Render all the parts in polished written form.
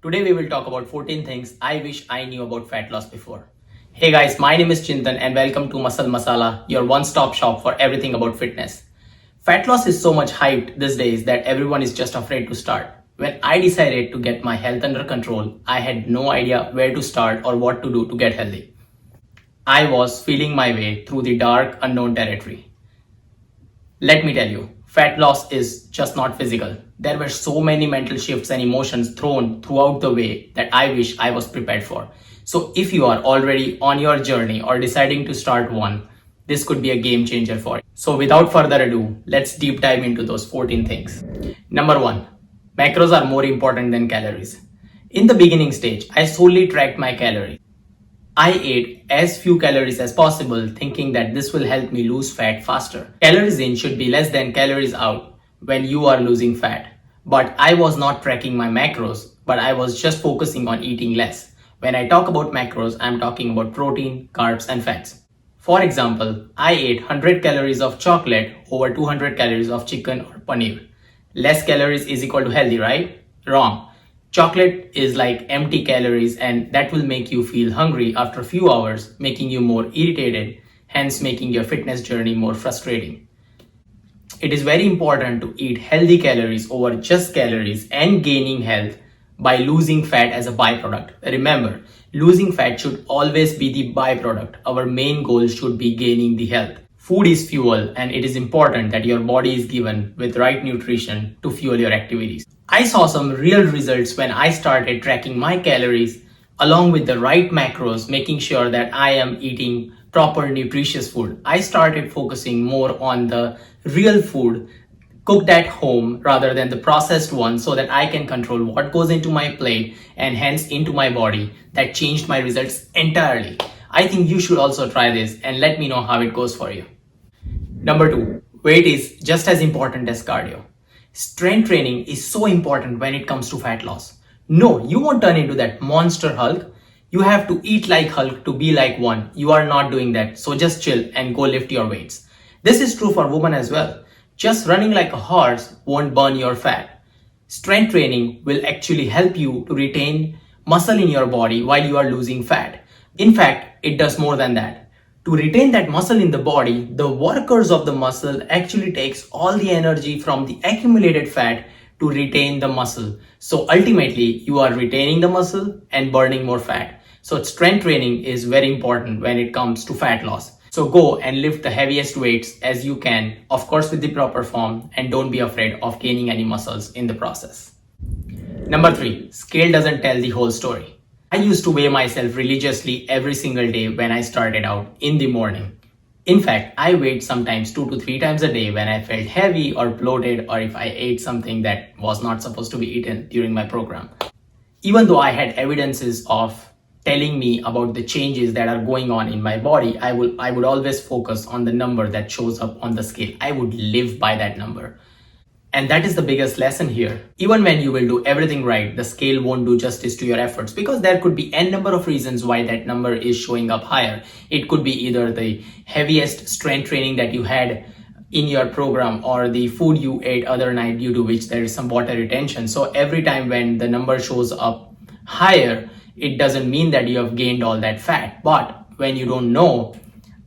Today we will talk about 14 things I wish I knew about fat loss before. Hey guys, my name is Chintan and welcome to Masala, your one-stop shop for everything about fitness. Fat loss is so much hyped these days that everyone is just afraid to start. When I decided to get my health under control, I had no idea where to start or what to do to get healthy. I was feeling my way through the dark, unknown territory. Let me tell you, fat loss is just not physical. There were so many mental shifts and emotions thrown throughout the way that I wish I was prepared for. So, if you are already on your journey or deciding to start one, this could be a game changer for you. So, without further ado, let's deep dive into those 14 things. Number one, macros are more important than calories. In the beginning stage, I solely tracked my calories. I ate as few calories as possible, thinking that this will help me lose fat faster. Calories in should be less than calories out when you are losing fat. But I was not tracking my macros, but I was just focusing on eating less. When I talk about macros, I'm talking about protein, carbs, and fats. For example, I ate 100 calories of chocolate over 200 calories of chicken or paneer. Less calories is equal to healthy, right? Wrong. Chocolate is like empty calories and that will make you feel hungry after a few hours, making you more irritated, hence making your fitness journey more frustrating. It is very important to eat healthy calories over just calories and gaining health by losing fat as a byproduct. Remember, losing fat should always be the byproduct. Our main goal should be gaining the health. Food is fuel, and it is important that your body is given with right nutrition to fuel your activities. I saw some real results when I started tracking my calories along with the right macros, making sure that I am eating proper nutritious food. I started focusing more on the real food cooked at home rather than the processed one so that I can control what goes into my plate and hence into my body. That changed my results entirely. I think you should also try this and let me know how it goes for you. Number two, weight is just as important as cardio. Strength training is so important when it comes to fat loss. No, you won't turn into that monster Hulk. You have to eat like Hulk to be like one. You are not doing that. So just chill and go lift your weights. This is true for women as well. Just running like a horse won't burn your fat. Strength training will actually help you to retain muscle in your body while you are losing fat. In fact, it does more than that. To retain that muscle in the body, the workers of the muscle actually takes all the energy from the accumulated fat to retain the muscle. So ultimately, you are retaining the muscle and burning more fat. So strength training is very important when it comes to fat loss. So go and lift the heaviest weights as you can, of course with the proper form, and don't be afraid of gaining any muscles in the process. Number three, scale doesn't tell the whole story. I used to weigh myself religiously every single day when I started out in the morning. In fact, I weighed sometimes 2 to 3 times a day when I felt heavy or bloated or if I ate something that was not supposed to be eaten during my program. Even though I had evidences of telling me about the changes that are going on in my body, I would always focus on the number that shows up on the scale. I would live by that number. And that is the biggest lesson here. Even when you will do everything right, the scale won't do justice to your efforts because there could be n number of reasons why that number is showing up higher. It could be either the heaviest strength training that you had in your program or the food you ate other night due to which there is some water retention. So every time when the number shows up higher, it doesn't mean that you have gained all that fat. But when you don't know,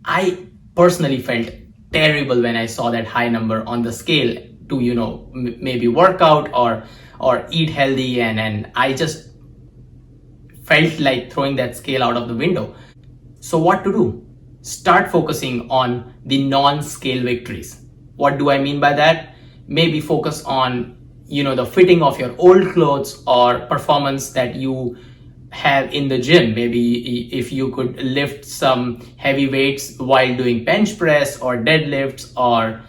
I personally felt terrible when I saw that high number on the scale to maybe work out or eat healthy, and I just felt like throwing that scale out of the window. So what to do? Start focusing on the non-scale victories. What do I mean by that? Maybe focus on the fitting of your old clothes or performance that you have in the gym. Maybe if you could lift some heavy weights while doing bench press or deadlifts, or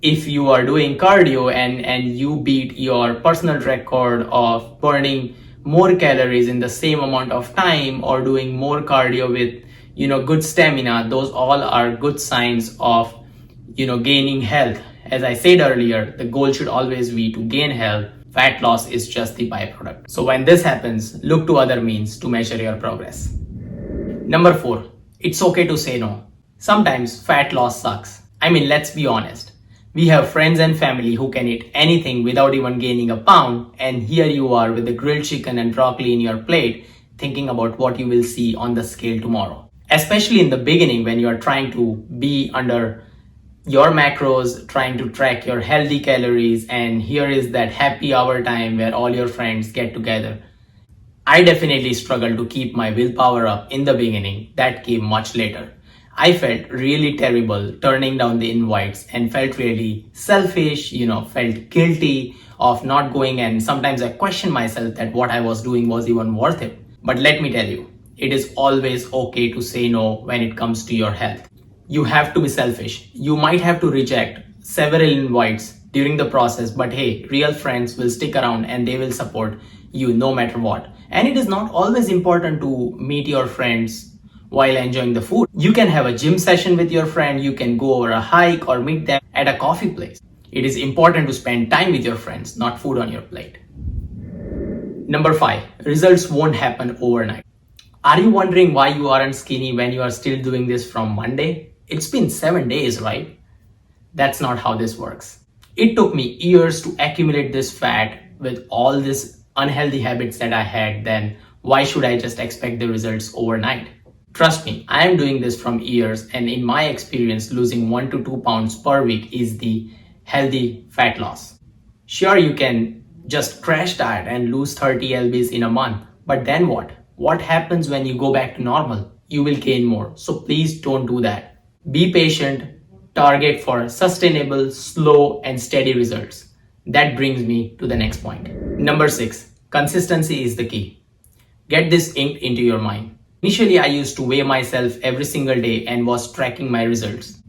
if you are doing cardio and you beat your personal record of burning more calories in the same amount of time or doing more cardio with good stamina, those all are good signs of gaining health. As I said earlier, the goal should always be to gain health. Fat loss is just the byproduct. So when this happens, look to other means to measure your progress. Number four, it's okay to say no. Sometimes fat loss sucks. I mean, let's be honest. We have friends and family who can eat anything without even gaining a pound, and here you are with the grilled chicken and broccoli in your plate, thinking about what you will see on the scale tomorrow. Especially in the beginning when you are trying to be under your macros, trying to track your healthy calories, and here is that happy hour time where all your friends get together. I definitely struggled to keep my willpower up in the beginning. That came much later. I felt really terrible turning down the invites and felt really selfish, felt guilty of not going, and sometimes I questioned myself that what I was doing was even worth it. But let me tell you, it is always okay to say no when it comes to your health. You have to be selfish. You might have to reject several invites during the process, but hey, real friends will stick around and they will support you no matter what. And it is not always important to meet your friends while enjoying the food. You can have a gym session with your friend, you can go over a hike or meet them at a coffee place. It is important to spend time with your friends, not food on your plate. Number 5, results won't happen overnight. Are you wondering why you aren't skinny when you are still doing this from Monday? It's been 7 days, right? That's not how this works. It took me years to accumulate this fat with all these unhealthy habits that I had. Then why should I just expect the results overnight? Trust me, I am doing this from years, and in my experience, losing 1 to 2 pounds per week is the healthy fat loss. Sure, you can just crash diet and lose 30 lbs in a month, but then what? What happens when you go back to normal? You will gain more. So please don't do that. Be patient, target for sustainable, slow, and steady results. That brings me to the next point. Number 6, consistency is the key. Get this inked into your mind. Initially, I used to weigh myself every single day and was tracking my results.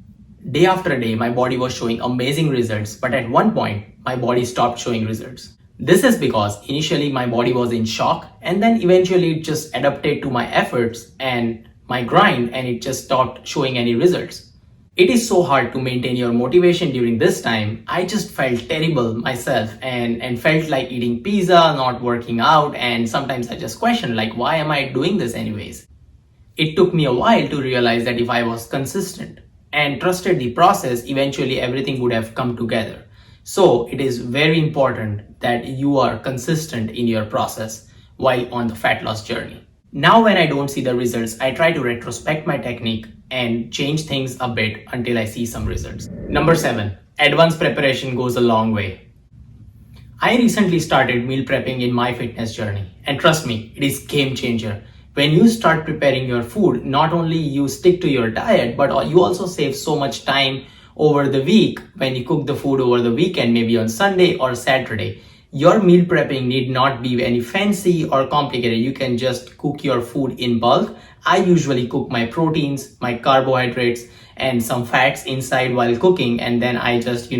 Day after day, my body was showing amazing results, but at one point, my body stopped showing results. This is because initially my body was in shock, and then eventually it just adapted to my efforts and my grind, and it just stopped showing any results. It is so hard to maintain your motivation during this time. I just felt terrible myself and felt like eating pizza, not working out, and sometimes I just questioned like, why am I doing this anyways? It took me a while to realize that if I was consistent and trusted the process, eventually everything would have come together. So it is very important that you are consistent in your process while on the fat loss journey. Now when I don't see the results, I try to retrospect my technique and change things a bit until I see some results. Number 7, advanced preparation goes a long way. I recently started meal prepping in my fitness journey, and trust me, it is game changer. When you start preparing your food, not only you stick to your diet, but you also save so much time over the week when you cook the food over the weekend, maybe on Sunday or Saturday. Your meal prepping need not be any fancy or complicated. You can just cook your food in bulk. I usually cook my proteins, my carbohydrates, and some fats inside while cooking, and then I just,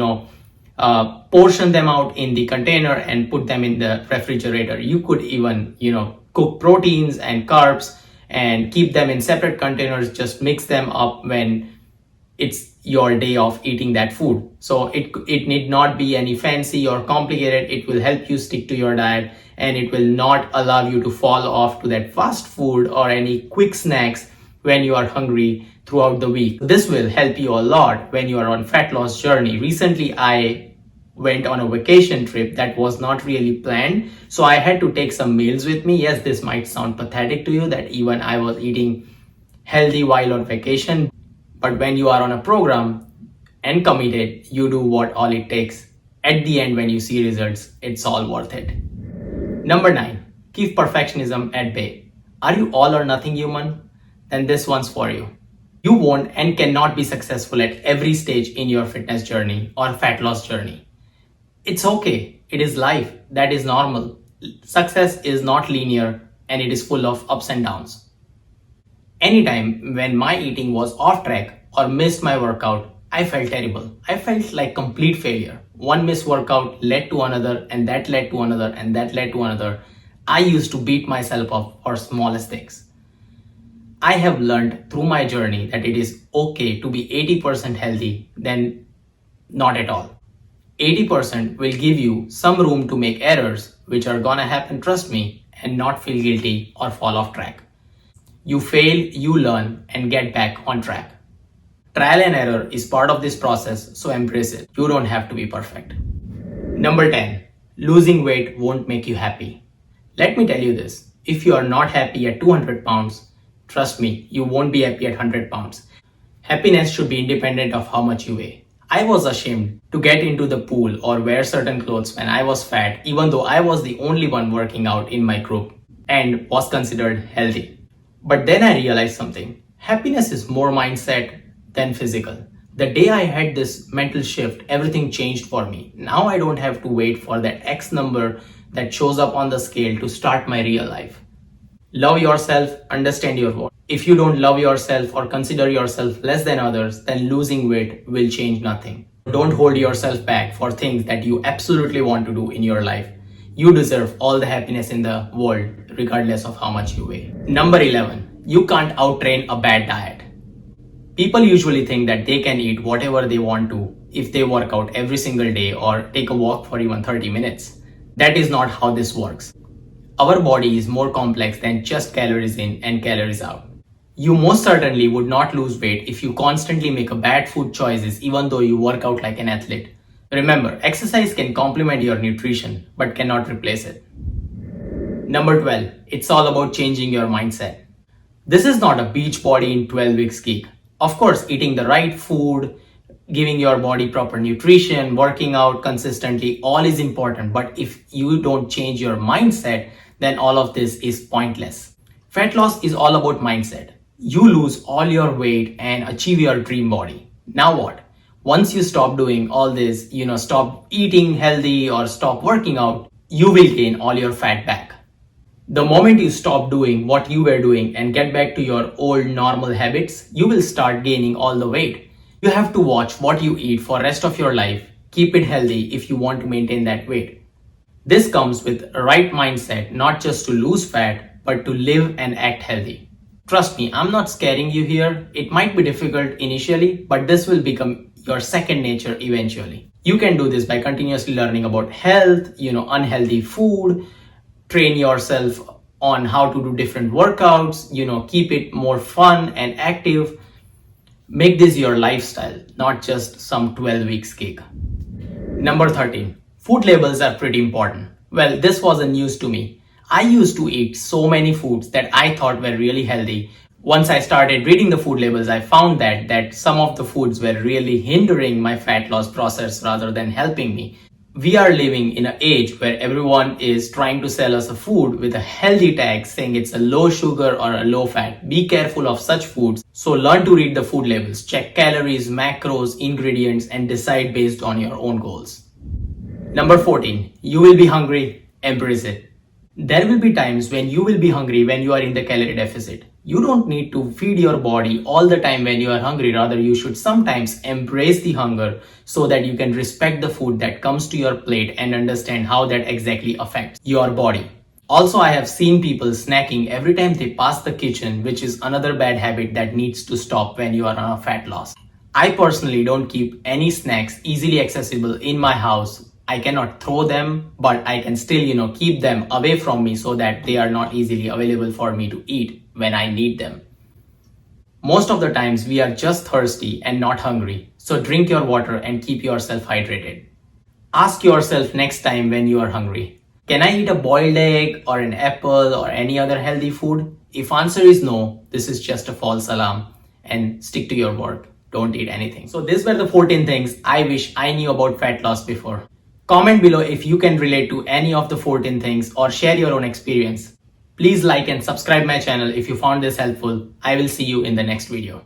portion them out in the container and put them in the refrigerator. You could even, cook proteins and carbs and keep them in separate containers. Just mix them up when it's your day of eating that food. So it need not be any fancy or complicated. It will help you stick to your diet, and it will not allow you to fall off to that fast food or any quick snacks when you are hungry throughout the week. This will help you a lot when you are on fat loss journey. Recently, I went on a vacation trip that was not really planned, so I had to take some meals with me. Yes, this might sound pathetic to you that even I was eating healthy while on vacation, but when you are on a program and committed, you do what all it takes. At the end, when you see results, it's all worth it. Number 9, keep perfectionism at bay. Are you all or nothing human? Then this one's for you. You won't and cannot be successful at every stage in your fitness journey or fat loss journey. It's okay. It is life. That is normal. Success is not linear, and it is full of ups and downs. Anytime when my eating was off track or missed my workout, I felt terrible. I felt like complete failure. One missed workout led to another, and that led to another, and that led to another. I used to beat myself up for smallest things. I have learned through my journey that it is okay to be 80% healthy than not at all. 80% will give you some room to make errors, which are gonna happen, trust me, and not feel guilty or fall off track. You fail, you learn, and get back on track. Trial and error is part of this process, so embrace it. You don't have to be perfect. Number 10. Losing weight won't make you happy. Let me tell you this. If you are not happy at 200 pounds, trust me, you won't be happy at 100 pounds. Happiness should be independent of how much you weigh. I was ashamed to get into the pool or wear certain clothes when I was fat, even though I was the only one working out in my group and was considered healthy. But then I realized something. Happiness is more mindset than physical. The day I had this mental shift, everything changed for me. Now I don't have to wait for that X number that shows up on the scale to start my real life. Love yourself, understand your worth. If you don't love yourself or consider yourself less than others, then losing weight will change nothing. Don't hold yourself back for things that you absolutely want to do in your life. You deserve all the happiness in the world, regardless of how much you weigh. Number 11. You can't outtrain a bad diet. People usually think that they can eat whatever they want to if they work out every single day or take a walk for even 30 minutes. That is not how this works. Our body is more complex than just calories in and calories out. You most certainly would not lose weight if you constantly make a bad food choices even though you work out like an athlete. Remember, exercise can complement your nutrition but cannot replace it. Number 12. It's all about changing your mindset. This is not a beach body in 12 weeks gig. Of course, eating the right food, giving your body proper nutrition, working out consistently, all is important. But if you don't change your mindset, then all of this is pointless. Fat loss is all about mindset. You lose all your weight and achieve your dream body. Now what? Once you stop doing all this, stop eating healthy or stop working out, you will gain all your fat back. The moment you stop doing what you were doing and get back to your old normal habits, you will start gaining all the weight. You have to watch what you eat for rest of your life. Keep it healthy if you want to maintain that weight. This comes with a right mindset, not just to lose fat, but to live and act healthy. Trust me, I'm not scaring you here. It might be difficult initially, but this will become your second nature eventually. You can do this by continuously learning about health, unhealthy food, train yourself on how to do different workouts, keep it more fun and active. Make this your lifestyle, not just some 12 weeks gig. Number 13. Food labels are pretty important. Well, this wasn't news to me. I used to eat so many foods that I thought were really healthy. Once I started reading the food labels, I found that some of the foods were really hindering my fat loss process rather than helping me. We are living in an age where everyone is trying to sell us a food with a healthy tag saying it's a low sugar or a low fat. Be careful of such foods. So learn to read the food labels, check calories, macros, ingredients, and decide based on your own goals. Number 14. You will be hungry, embrace it. There will be times when you will be hungry when you are in the calorie deficit. You don't need to feed your body all the time when you are hungry. Rather, you should sometimes embrace the hunger so that you can respect the food that comes to your plate and understand how that exactly affects your body. Also, I have seen people snacking every time they pass the kitchen, which is another bad habit that needs to stop when you are on a fat loss. I personally don't keep any snacks easily accessible in my house. I cannot throw them, but I can still, keep them away from me so that they are not easily available for me to eat when I need them. Most of the times we are just thirsty and not hungry, so drink your water and keep yourself hydrated. Ask yourself next time when you are hungry, can I eat a boiled egg or an apple or any other healthy food? If answer is no, this is just a false alarm and stick to your word. Don't eat anything. So these were the 14 things I wish I knew about fat loss before. Comment below if you can relate to any of the 14 things or share your own experience. Please like and subscribe my channel if you found this helpful. I will see you in the next video.